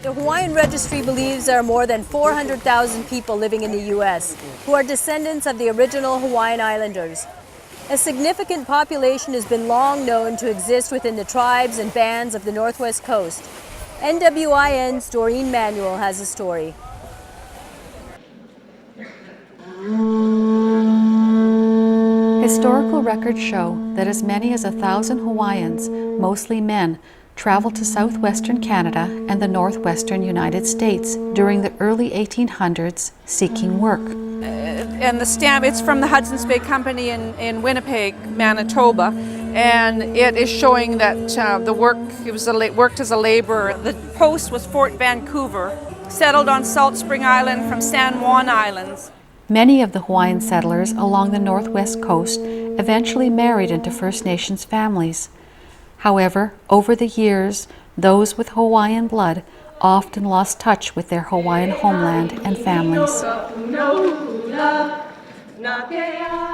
The Hawaiian Registry believes there are more than 400,000 people living in the U.S. who are descendants of the original Hawaiian Islanders. A significant population has been long known to exist within the tribes and bands of the Northwest Coast. NWIN's Doreen Manuel has a story. Historical records show that as many as 1,000 Hawaiians, mostly men, traveled to southwestern Canada and the northwestern United States during the early 1800s seeking work. And the stamp, it's from the Hudson's Bay Company in Winnipeg, Manitoba, and it is showing that worked as a laborer. The post was Fort Vancouver, settled on Salt Spring Island from San Juan Islands. Many of the Hawaiian settlers along the northwest coast eventually married into First Nations families. However, over the years, those with Hawaiian blood often lost touch with their Hawaiian homeland and families.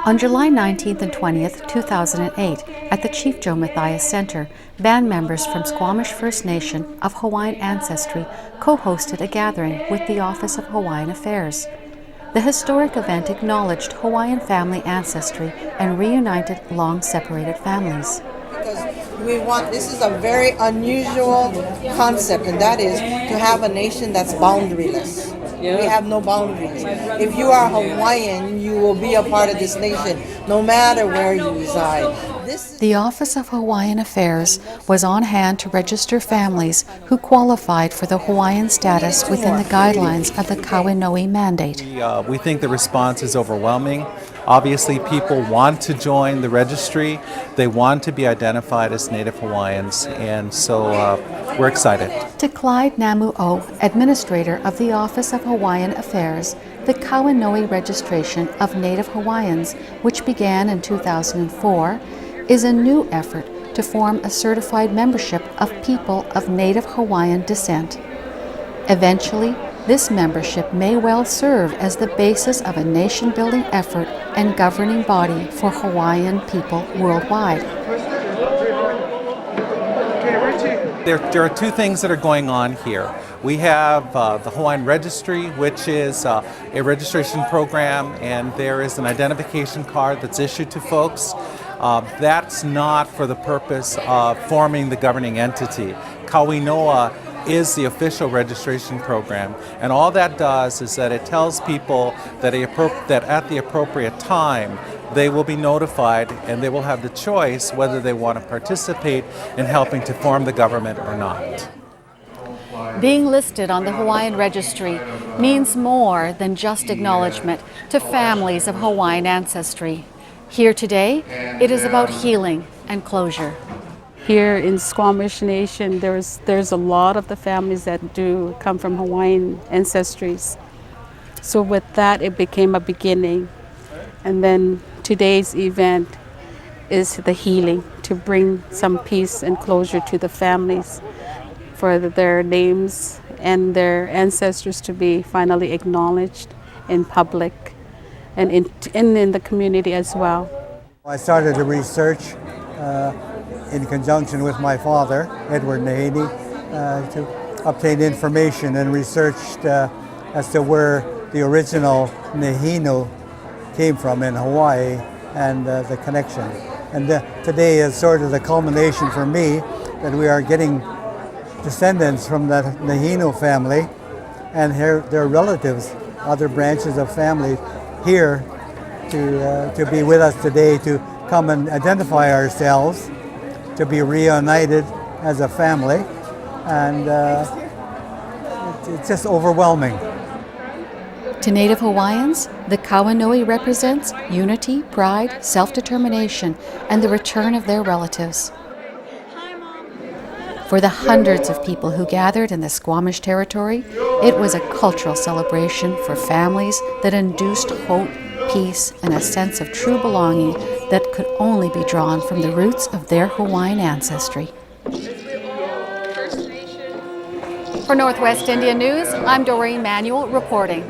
On July 19th and 20th, 2008, at the Chief Joe Mathias Center, band members from Squamish First Nation of Hawaiian ancestry co-hosted a gathering with the Office of Hawaiian Affairs. The historic event acknowledged Hawaiian family ancestry and reunited long-separated families. This is a very unusual concept, and that is to have a nation that's boundaryless. Yeah. We have no boundaries. If you are Hawaiian, you will be a part of this nation, no matter where you reside. The Office of Hawaiian Affairs was on hand to register families who qualified for the Hawaiian status within the guidelines of the Kauino'i mandate. We think the response is overwhelming. Obviously, people want to join the registry. They want to be identified as Native Hawaiians, and so we're excited. To Clyde Namu'o, Administrator of the Office of Hawaiian Affairs, the Kauino'i registration of Native Hawaiians, which began in 2004, is a new effort to form a certified membership of people of Native Hawaiian descent. Eventually, this membership may well serve as the basis of a nation-building effort and governing body for Hawaiian people worldwide. There are two things that are going on here. We have the Hawaiian Registry, which is a registration program, and there is an identification card that's issued to folks. That's not for the purpose of forming the governing entity. Kauino'a is the official registration program, and all that does is that it tells people that at the appropriate time they will be notified and they will have the choice whether they want to participate in helping to form the government or not. Being listed on the Hawaiian Registry means more than just acknowledgement to families of Hawaiian ancestry. Here today, it is about healing and closure. Here in Squamish Nation, there's a lot of the families that do come from Hawaiian ancestries. So with that, it became a beginning. And then today's event is the healing, to bring some peace and closure to the families, for their names and their ancestors to be finally acknowledged in public and in the community as well. I started the research in conjunction with my father, Edward Nahini, to obtain information, and researched as to where the original Nahino came from in Hawaii and the connection. And today is sort of the culmination for me that we are getting descendants from the Nahino family and their relatives, other branches of family here to be with us today, to come and identify ourselves, to be reunited as a family, and it's just overwhelming. To Native Hawaiians, the Kauino'i represents unity, pride, self-determination, and the return of their relatives. For the hundreds of people who gathered in the Squamish territory, it was a cultural celebration for families that induced hope, peace, and a sense of true belonging that could only be drawn from the roots of their Hawaiian ancestry. For Northwest Indian News, I'm Doreen Manuel reporting.